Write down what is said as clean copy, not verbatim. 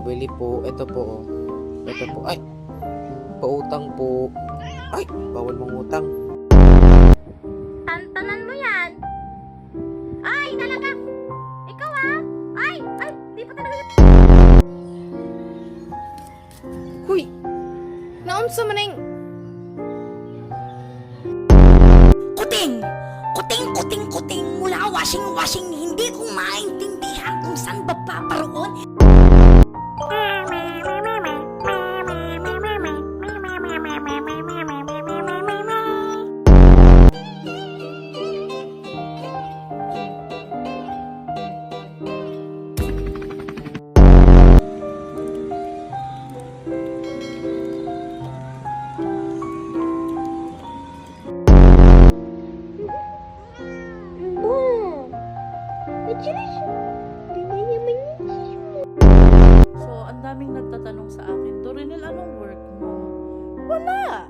pabili po. Ito po, oh. Ito po. Ay! Pautang po. Ay! Bawal mangutang. Tantanan mo yan. Ay, talaga. Ikaw ah. Ay, di pa talaga. Huy! Naunsa maning... Kuting! Kuting! Mula washing! Hindi ko maintindihan kung saan ba paparoon. So, ang daming nagtatanong sa akin, Turinel, anong work mo? Wala!